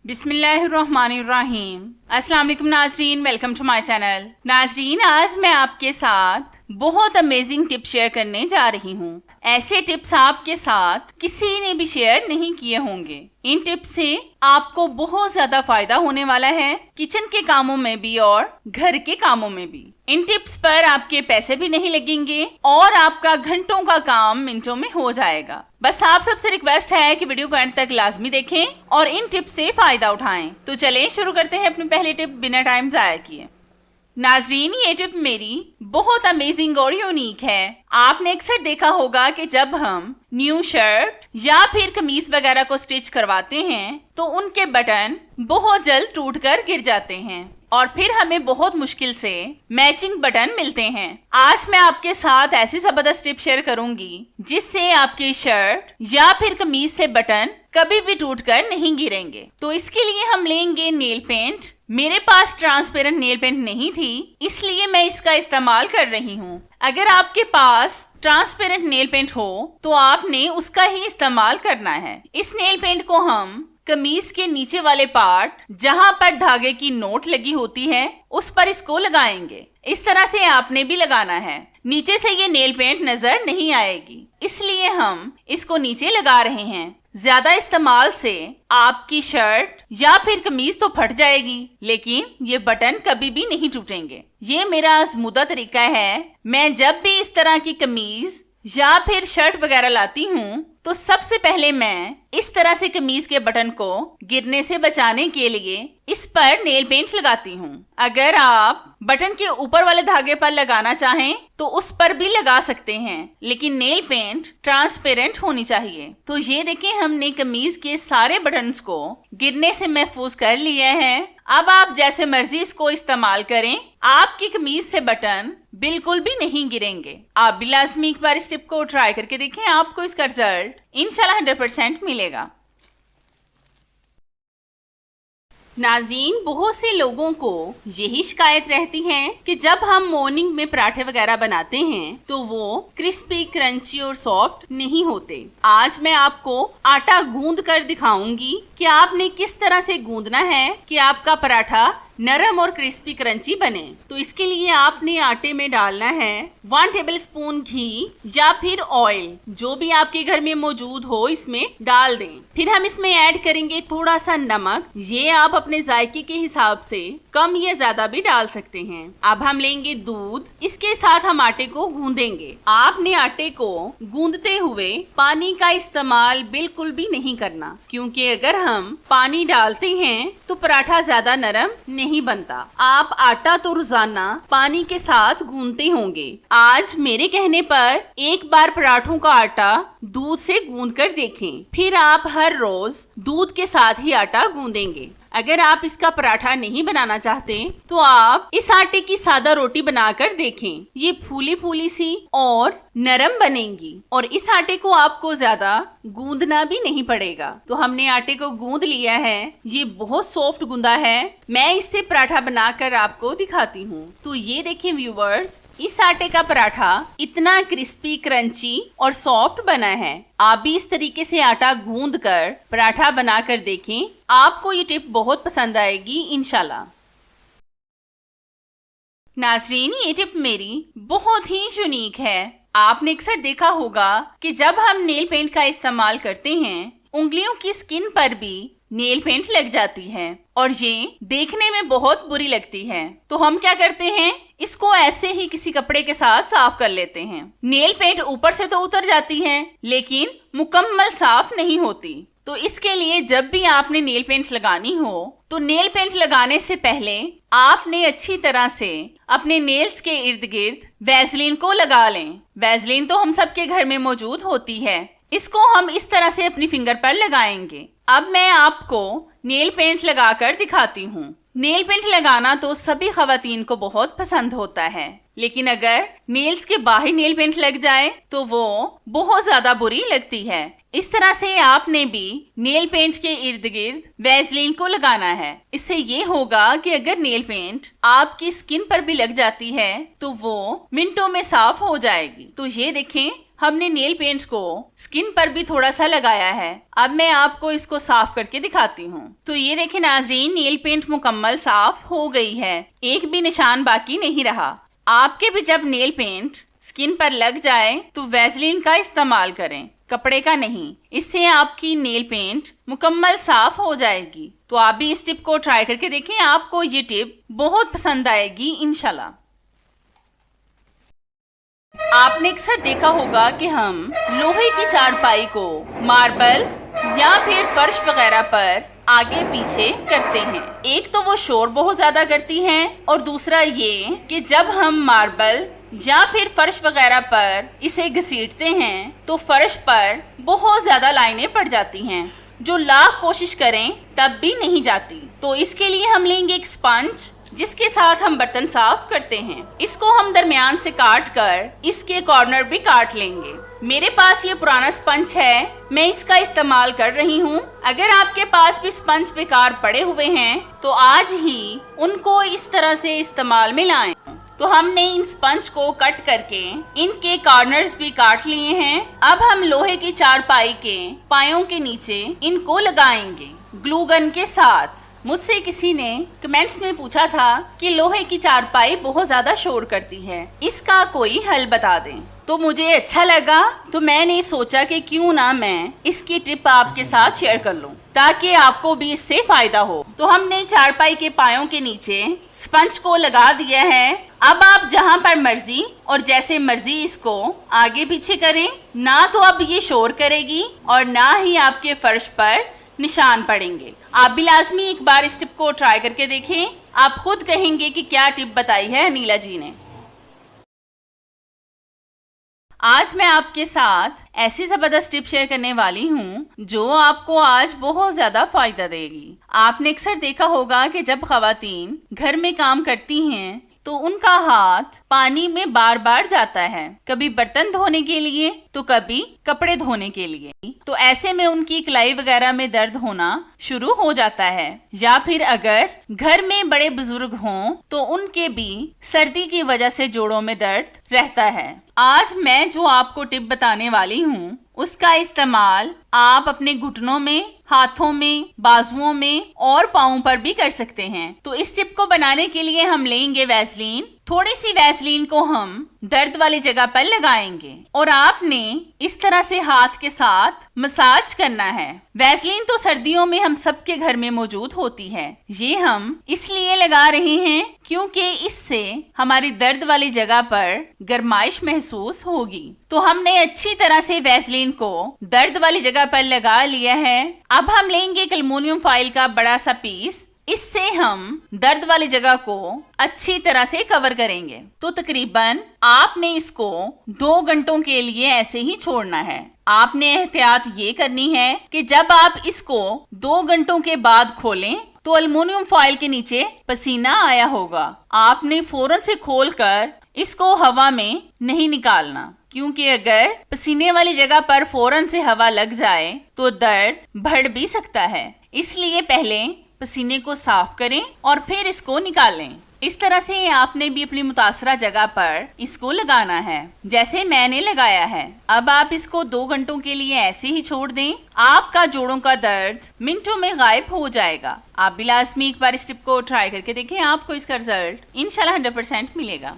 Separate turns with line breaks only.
बिस्मिल्लाहिर्रहमानिर्रहीम। अस्सलाम वालेकुम नाजरीन, वेलकम टू माय चैनल। नाजरीन, आज मैं आपके साथ बहुत अमेजिंग टिप शेयर करने जा रही हूँ। ऐसे टिप्स आपके साथ किसी ने भी शेयर नहीं किए होंगे। इन टिप्स से आपको बहुत ज्यादा फायदा होने वाला है, किचन के कामों में भी और घर के कामों में भी। इन टिप्स पर आपके पैसे भी नहीं लगेंगे और आपका घंटों का काम मिनटों में हो जाएगा। बस आप सबसे रिक्वेस्ट है कि वीडियो को एंड तक लाजमी देखें और इन टिप्स से फायदा उठाएं। तो चलें शुरू करते हैं अपनी पहली टिप बिना टाइम जाया किए। नाजरीन, ये टिप मेरी बहुत अमेजिंग और यूनिक है। आपने अक्सर देखा होगा कि जब हम न्यू शर्ट या फिर कमीज वगैरह को स्टिच करवाते हैं तो उनके बटन बहुत जल्द टूटकर गिर जाते हैं और फिर हमें बहुत मुश्किल से मैचिंग बटन मिलते हैं। आज मैं आपके साथ ऐसी जबरदस्त टिप शेयर करूंगी जिससे आपकी शर्ट या फिर कमीज से बटन कभी भी टूटकर नहीं गिरेंगे। तो इसके लिए हम लेंगे नेल पेंट। मेरे पास ट्रांसपेरेंट नेल पेंट नहीं थी, इसलिए मैं इसका इस्तेमाल कर रही हूँ। अगर आपके पास ट्रांसपेरेंट नेल पेंट हो तो आपने उसका ही इस्तेमाल करना है। इस नेल पेंट को हम कमीज के नीचे वाले पार्ट जहां पर धागे की नोट लगी होती है उस पर इसको लगाएंगे। इस तरह से आपने भी लगाना है। नीचे से ये नेल पेंट नजर नहीं आएगी, इसलिए हम इसको नीचे लगा रहे हैं। ज्यादा इस्तेमाल से आपकी शर्ट या फिर कमीज तो फट जाएगी, लेकिन ये बटन कभी भी नहीं टूटेंगे। ये मेरा आजमूदा तरीका है। मैं जब भी इस तरह की कमीज या फिर शर्ट वगैरह लाती हूँ तो सबसे पहले मैं इस तरह से कमीज के बटन को गिरने से बचाने के लिए इस पर नेल पेंट लगाती हूँ। अगर आप बटन के ऊपर वाले धागे पर लगाना चाहें तो उस पर भी लगा सकते हैं, लेकिन नेल पेंट ट्रांसपेरेंट होनी चाहिए। तो ये देखें, हमने कमीज के सारे बटन्स को गिरने से महफूज कर लिया है। अब आप जैसे मर्जी इसको इस्तेमाल करें, आपकी कमीज से बटन बिल्कुल भी नहीं गिरेंगे। आप भी लाजमी एक बार इस टिप को ट्राई करके देखें, आपको इसका रिजल्ट इंशाल्लाह 100% मिलेगा। नाजरीन, बहुत से लोगों को यही शिकायत रहती है कि जब हम मॉर्निंग में पराठे वगैरह बनाते हैं तो वो क्रिस्पी, क्रंची और सॉफ्ट नहीं होते। आज मैं आपको आटा गूंद कर दिखाऊंगी कि आपने किस तरह से गूंदना है कि आपका पराठा नरम और क्रिस्पी क्रंची बने। तो इसके लिए आपने आटे में डालना है 1 टेबलस्पून घी या फिर ऑयल, जो भी आपके घर में मौजूद हो इसमें डाल दें। फिर हम इसमें ऐड करेंगे थोड़ा सा नमक। ये आप अपने जायके के हिसाब से कम या ज्यादा भी डाल सकते हैं। अब हम लेंगे दूध। इसके साथ हम आटे को गूंदेंगे। आपने आटे को गूंदते हुए पानी का इस्तेमाल बिल्कुल भी नहीं करना, क्योंकि अगर हम पानी डालते हैं तो पराठा ज्यादा नरम नहीं बनता। आप आटा तो रोजाना पानी के साथ गूंदते होंगे। आज मेरे कहने पर एक बार पराठों का आटा दूध से गूंद कर देखें, फिर आप हर रोज दूध के साथ ही आटा गूंदेंगे। अगर आप इसका पराठा नहीं बनाना चाहते तो आप इस आटे की सादा रोटी बनाकर देखें। ये फूली फूली सी और नरम बनेंगी और इस आटे को आपको ज्यादा गूंदना भी नहीं पड़ेगा। तो हमने आटे को गूंद लिया है, ये बहुत सॉफ्ट गूंदा है। मैं इससे पराठा बनाकर आपको दिखाती हूँ। तो ये देखें व्यूवर्स, इस आटे का पराठा इतना क्रिस्पी, क्रंची और सॉफ्ट बना है। आप भी इस तरीके से आटा गूंद कर पराठा बनाकर देखें, आपको ये टिप बहुत पसंद आएगी इंशाल्लाह। नाजरीन, ये टिप मेरी बहुत ही यूनिक है। आपने अक्सर देखा होगा कि जब हम नेल पेंट का इस्तेमाल करते हैं उंगलियों की स्किन पर भी नेल पेंट लग जाती है और ये देखने में बहुत बुरी लगती है। तो हम क्या करते हैं, इसको ऐसे ही किसी कपड़े के साथ साफ कर लेते हैं। नेल पेंट ऊपर से तो उतर जाती है लेकिन मुकम्मल साफ नहीं होती। तो इसके लिए जब भी आपने नेल पेंट लगानी हो तो नेल पेंट लगाने से पहले आपने अच्छी तरह से अपने नेल्स के इर्द गिर्द वैसलीन को लगा लें। वैसलीन तो हम सबके घर में मौजूद होती है। इसको हम इस तरह से अपनी फिंगर पर लगाएंगे। अब मैं आपको नेल पेंट लगाकर दिखाती हूँ। नेल पेंट लगाना तो सभी खवातीन को बहुत पसंद होता है, लेकिन अगर नेल्स के बाहर नेल पेंट लग जाए तो वो बहुत ज्यादा बुरी लगती है। इस तरह से आपने भी नेल पेंट के इर्द गिर्द वैसलीन को लगाना है। इससे ये होगा कि अगर नेल पेंट आपकी स्किन पर भी लग जाती है तो वो मिनटों में साफ हो जाएगी। तो ये देखें, हमने नेल पेंट को स्किन पर भी थोड़ा सा लगाया है। अब मैं आपको इसको साफ करके दिखाती हूँ। तो ये देखें नाज़रीन, नेल पेंट मुकम्मल साफ हो गई है, एक भी निशान बाकी नहीं रहा। आपके भी जब नेल पेंट स्किन पर लग जाए तो वैसलीन का इस्तेमाल करें, कपड़े का नहीं। इससे आपकी नेल पेंट मुकम्मल साफ हो जाएगी। तो आप भी इस टिप को ट्राई करके देखें, आपको ये टिप बहुत पसंद आएगी इंशाल्लाह। आपने अक्सर देखा होगा कि हम लोहे की चारपाई को मार्बल या फिर फर्श वगैरह पर आगे पीछे करते हैं। एक तो वो शोर बहुत ज्यादा करती हैं और दूसरा ये कि जब हम मार्बल या फिर फर्श वगैरह पर इसे घसीटते हैं तो फर्श पर बहुत ज्यादा लाइनें पड़ जाती हैं, जो लाख कोशिश करें तब भी नहीं जाती। तो इसके लिए हम लेंगे एक स्पंज, जिसके साथ हम बर्तन साफ करते हैं। इसको हम दरमियान से काट कर इसके कॉर्नर भी काट लेंगे। मेरे पास ये पुराना स्पंज है, मैं इसका इस्तेमाल कर रही हूँ। अगर आपके पास भी स्पंज बेकार पड़े हुए हैं तो आज ही उनको इस तरह से इस्तेमाल में लाएं। तो हमने इन स्पंज को कट करके इनके कॉर्नर्स भी काट लिए हैं। अब हम लोहे की चारपाई के पायों के नीचे इनको लगाएंगे ग्लू गन के साथ। मुझसे किसी ने कमेंट्स में पूछा था कि लोहे की चारपाई बहुत ज्यादा शोर करती है, इसका कोई हल बता दें। तो मुझे अच्छा लगा, तो मैंने सोचा कि क्यों ना मैं इसकी टिप आपके साथ शेयर कर लूं, ताकि आपको भी इससे फायदा हो। तो हमने चारपाई के पायों के नीचे स्पंज को लगा दिया है। अब आप जहां पर मर्जी और जैसे मर्जी इसको आगे पीछे करें, ना तो अब ये शोर करेगी और ना ही आपके फर्श पर निशान पड़ेंगे। आप भी लाजमी एक बार इस टिप को ट्राई करके देखें, आप खुद कहेंगे कि क्या टिप बताई है अनीला जी ने। आज मैं आपके साथ ऐसी जबरदस्त टिप शेयर करने वाली हूँ जो आपको आज बहुत ज्यादा फायदा देगी। आपने अक्सर देखा होगा कि जब खवातीन घर में काम करती हैं तो उनका हाथ पानी में बार बार जाता है, कभी बर्तन धोने के लिए तो कभी कपड़े धोने के लिए। तो ऐसे में उनकी कलाई वगैरह में दर्द होना शुरू हो जाता है। या फिर अगर घर में बड़े बुजुर्ग हों तो उनके भी सर्दी की वजह से जोड़ों में दर्द रहता है। आज मैं जो आपको टिप बताने वाली हूँ उसका इस्तेमाल आप अपने घुटनों में, हाथों में, बाजुओं में और पाँव पर भी कर सकते हैं। तो इस टिप को बनाने के लिए हम लेंगे वैसलीन। थोड़ी सी वैसलीन को हम दर्द वाली जगह पर लगाएंगे और आपने इस तरह से हाथ के साथ मसाज करना है। वैसलीन तो सर्दियों में हम सबके घर में मौजूद होती है। ये हम इसलिए लगा रहे हैं क्योंकि इससे हमारी दर्द वाली जगह पर गर्माइश महसूस होगी। तो हमने अच्छी तरह से वैसलीन को दर्द वाली जगह पर लगा लिया है। अब हम लेंगे एक एल्युमिनियम फॉइल का बड़ा सा पीस, इससे हम दर्द वाली जगह को अच्छी तरह से कवर करेंगे। तो तकरीबन आपने इसको 2 घंटों के लिए ऐसे ही छोड़ना है। आपने एहतियात ये करनी है कि जब आप इसको 2 घंटों के बाद खोलें तो एल्युमिनियम फॉइल के नीचे पसीना आया होगा। आपने फौरन से खोलकर इसको हवा में नहीं निकालना, क्योंकि अगर पसीने वाली जगह पर फौरन से हवा लग जाए तो दर्द बढ़ भी सकता है। इसलिए पहले पसीने को साफ करें और फिर इसको निकालें। इस तरह से आपने भी अपनी मुतासरा जगह पर इसको लगाना है जैसे मैंने लगाया है। अब आप इसको 2 घंटों के लिए ऐसे ही छोड़ दें, आपका जोड़ों का दर्द मिनटों में गायब हो जाएगा। आप भी लाजमी एक बार इस टिप को ट्राई करके देखें, आपको इसका रिजल्ट इंशाल्लाह 100% मिलेगा।